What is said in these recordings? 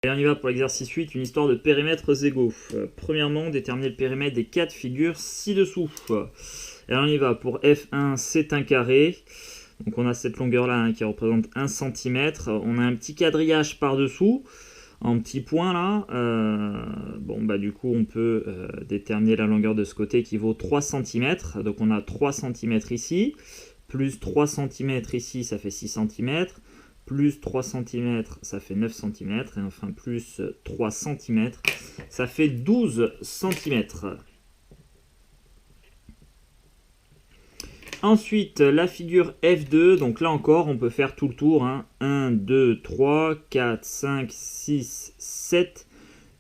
Et on y va pour l'exercice 8, une histoire de périmètres égaux. Premièrement, déterminer le périmètre des 4 figures ci-dessous. Et on y va pour F1, c'est un carré. Donc on a cette longueur-là qui représente 1 cm. On a un petit quadrillage par-dessous, en petits points là. Du coup, on peut déterminer la longueur de ce côté qui vaut 3 cm. Donc on a 3 cm ici, plus 3 cm ici, ça fait 6 cm. Plus 3 cm, ça fait 9 cm. Et enfin, plus 3 cm, ça fait 12 cm. Ensuite, la figure F2. Donc là encore, on peut faire tout le tour. 1, 2, 3, 4, 5, 6, 7,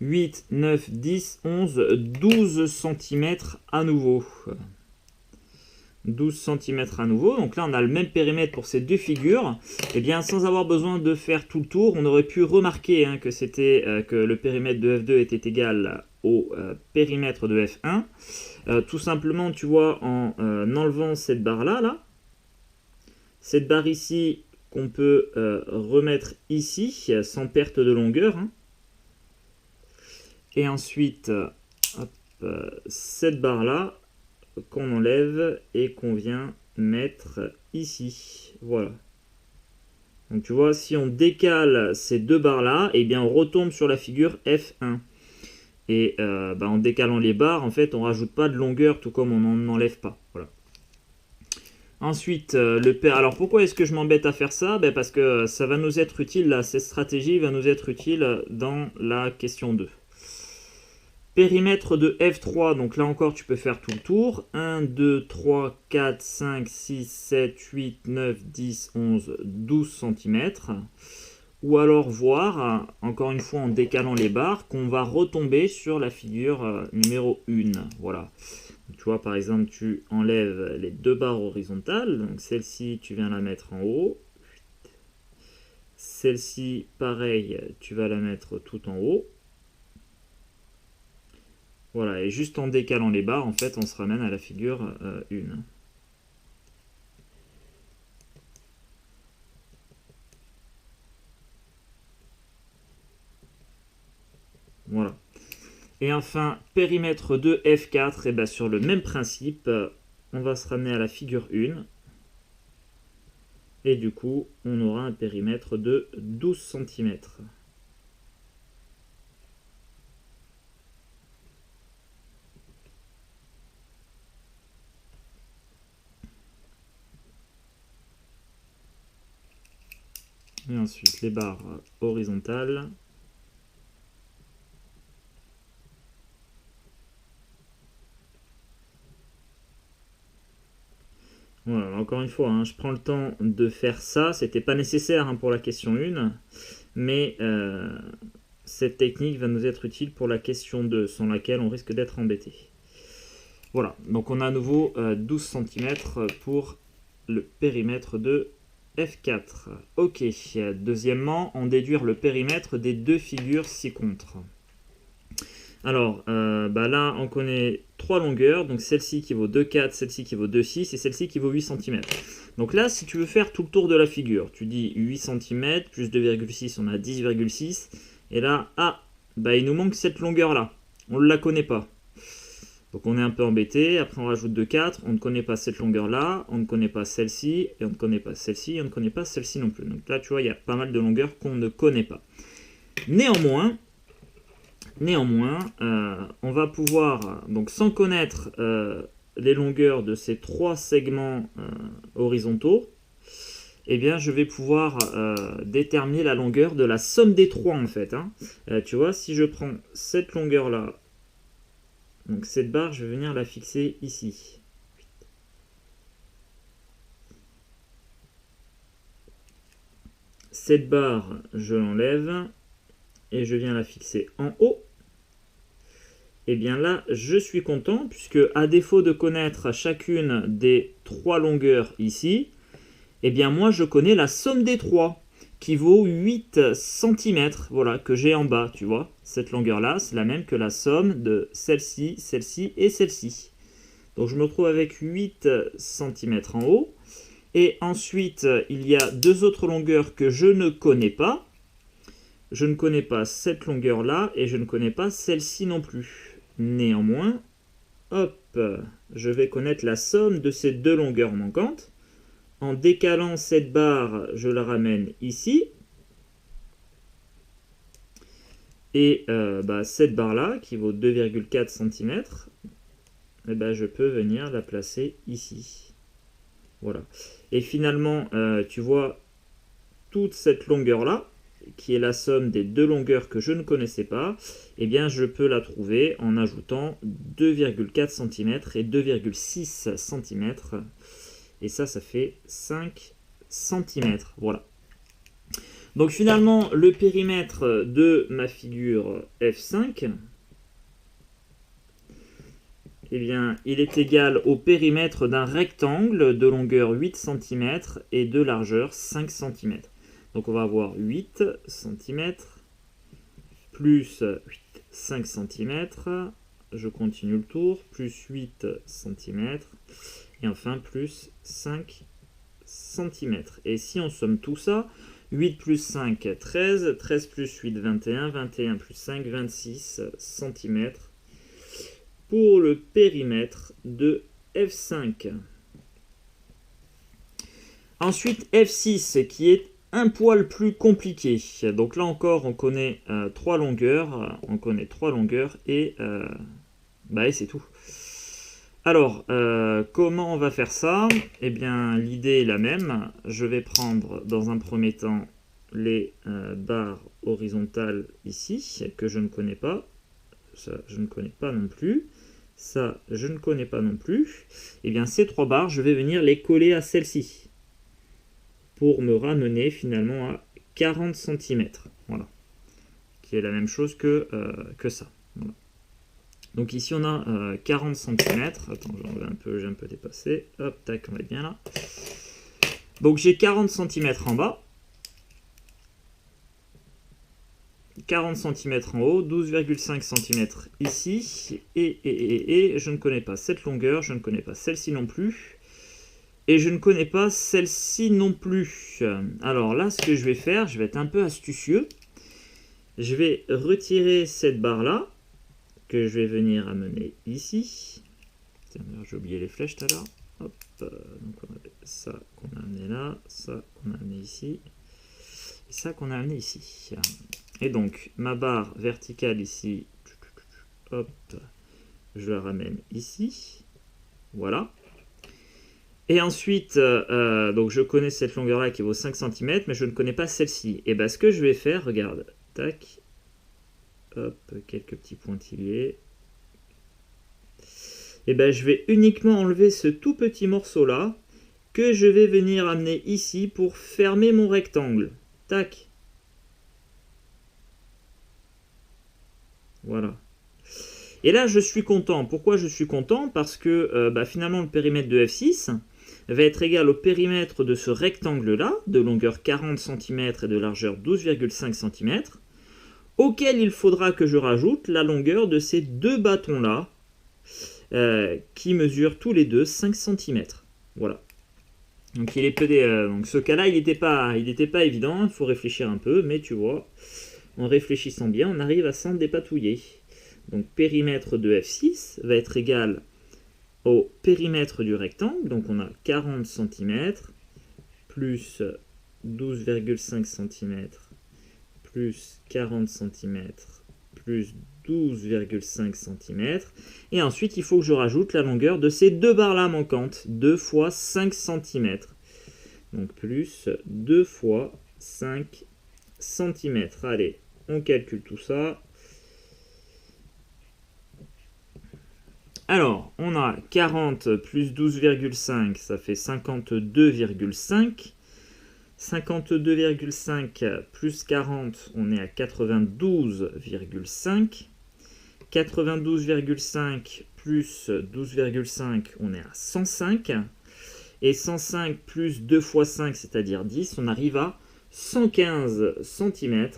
8, 9, 10, 11, 12 cm à nouveau. 12 cm à nouveau, donc là on a le même périmètre pour ces deux figures. Et bien sans avoir besoin de faire tout le tour, on aurait pu remarquer que le périmètre de F2 était égal au périmètre de F1. Tout simplement, tu vois, en enlevant cette barre là, cette barre ici qu'on peut remettre ici sans perte de longueur. Et ensuite, cette barre là qu'on enlève et qu'on vient mettre ici. Voilà. Donc tu vois, si on décale ces deux barres là, et bien on retombe sur la figure F1. Et en décalant les barres, en fait, on rajoute pas de longueur, tout comme on n'en enlève pas. Voilà. Ensuite, alors pourquoi est-ce que je m'embête à faire ça? Parce que ça va nous être utile, là, cette stratégie va nous être utile dans la question 2. Périmètre de F3, donc là encore tu peux faire tout le tour. 1, 2, 3, 4, 5, 6, 7, 8, 9, 10, 11, 12 cm. Ou alors voir, encore une fois en décalant les barres, qu'on va retomber sur la figure numéro 1. Voilà. Donc, tu vois, par exemple, tu enlèves les deux barres horizontales. Donc celle-ci, tu viens la mettre en haut. Celle-ci, pareil, tu vas la mettre tout en haut. Voilà, et juste en décalant les barres, en fait, on se ramène à la figure 1. Voilà. Et enfin, périmètre de F4, et bien sur le même principe, on va se ramener à la figure 1. Et du coup, on aura un périmètre de 12 cm. Et ensuite, les barres horizontales. Voilà, encore une fois, je prends le temps de faire ça. C'était pas nécessaire pour la question 1, mais cette technique va nous être utile pour la question 2, sans laquelle on risque d'être embêté. Voilà, donc on a à nouveau 12 cm pour le périmètre de F4. Ok, deuxièmement, en déduire le périmètre des deux figures ci-contre. Alors, là, on connaît 3 longueurs, donc celle-ci qui vaut 2,4, celle-ci qui vaut 2,6 et celle-ci qui vaut 8 cm. Donc là, si tu veux faire tout le tour de la figure, tu dis 8 cm plus 2,6, on a 10,6. Et là, il nous manque cette longueur-là. On ne la connaît pas. Donc on est un peu embêté. Après, on rajoute 2,4. On ne connaît pas cette longueur-là. On ne connaît pas celle-ci. Et on ne connaît pas celle-ci. Et on ne connaît pas celle-ci non plus. Donc là, tu vois, il y a pas mal de longueurs qu'on ne connaît pas. Néanmoins, on va pouvoir, donc sans connaître les longueurs de ces 3 segments horizontaux, je vais pouvoir déterminer la longueur de la somme des 3 en fait. Tu vois, si je prends cette longueur-là, donc cette barre, je vais venir la fixer ici. Cette barre, je l'enlève et je viens la fixer en haut. Et bien là, je suis content, puisque à défaut de connaître chacune des 3 longueurs ici, moi je connais la somme des 3, qui vaut 8 cm, voilà, que j'ai en bas, tu vois. Cette longueur-là, c'est la même que la somme de celle-ci, celle-ci et celle-ci. Donc je me retrouve avec 8 cm en haut. Et ensuite, il y a 2 autres longueurs que je ne connais pas. je ne connais pas cette longueur-là et je ne connais pas celle-ci non plus. Néanmoins, hop, je vais connaître la somme de ces deux longueurs manquantes. En décalant cette barre, je la ramène ici. Et cette barre-là, qui vaut 2,4 cm, je peux venir la placer ici. Voilà. Et finalement, tu vois, toute cette longueur-là, qui est la somme des deux longueurs que je ne connaissais pas, eh bien, je peux la trouver en ajoutant 2,4 cm et 2,6 cm. Et ça fait 5 cm. Voilà. Donc finalement, le périmètre de ma figure F5, eh bien, il est égal au périmètre d'un rectangle de longueur 8 cm et de largeur 5 cm. Donc on va avoir 8 cm plus 5 cm, je continue le tour, plus 8 cm, et enfin plus 5 cm. Et si on somme tout ça, 8 plus 5, 13, 13 plus 8, 21, 21 plus 5, 26 cm pour le périmètre de F5. Ensuite, F6 qui est un poil plus compliqué. Donc là encore, on connaît trois longueurs. Et c'est tout. Alors, comment on va faire ça? Eh bien, l'idée est la même. Je vais prendre dans un premier temps les barres horizontales ici, que je ne connais pas. Ça, je ne connais pas non plus. Ça, je ne connais pas non plus. Eh bien, ces trois barres, je vais venir les coller à celle-ci pour me ramener finalement à 40 cm. Voilà. Qui est la même chose que ça. Voilà. Donc ici, on a 40 cm. Attends, j'ai un peu dépassé. Hop, tac, on va être bien là. Donc j'ai 40 cm en bas. 40 cm en haut, 12,5 cm ici, et je ne connais pas cette longueur, je ne connais pas celle-ci non plus, et je ne connais pas celle-ci non plus. Alors là, ce que je vais faire, je vais être un peu astucieux, je vais retirer cette barre-là, que je vais venir amener ici. J'ai oublié les flèches tout à l'heure. Hop, donc on avait ça qu'on a amené là, ça qu'on a amené ici, et ça qu'on a amené ici. Et donc, ma barre verticale ici, hop, je la ramène ici. Voilà. Et ensuite, donc je connais cette longueur-là qui vaut 5 cm, mais je ne connais pas celle-ci. Et bien, ce que je vais faire, regarde, tac, hop, quelques petits pointillés. Et bien, je vais uniquement enlever ce tout petit morceau-là, que je vais venir amener ici pour fermer mon rectangle. Tac. Voilà. Et là, je suis content. Pourquoi je suis content? Parce que finalement, le périmètre de F6 va être égal au périmètre de ce rectangle-là, de longueur 40 cm et de largeur 12,5 cm, auquel il faudra que je rajoute la longueur de ces deux bâtons-là, qui mesurent tous les deux 5 cm. Voilà. Donc, donc ce cas-là, il n'était pas évident, il faut réfléchir un peu, mais tu vois, en réfléchissant bien, on arrive à s'en dépatouiller. Donc périmètre de F6 va être égal au périmètre du rectangle, donc on a 40 cm plus 12,5 cm plus 40 cm plus 12,5 cm, et ensuite il faut que je rajoute la longueur de ces deux barres là manquantes, 2 fois 5 cm, donc plus 2 fois 5 cm. Allez, on calcule tout ça. Alors, on a 40 plus 12,5, ça fait 52,5. 52,5 plus 40, on est à 92,5. 92,5 plus 12,5, on est à 105. Et 105 plus 2 fois 5, c'est-à-dire 10, on arrive à 115 cm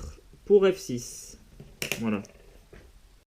pour F6. Voilà.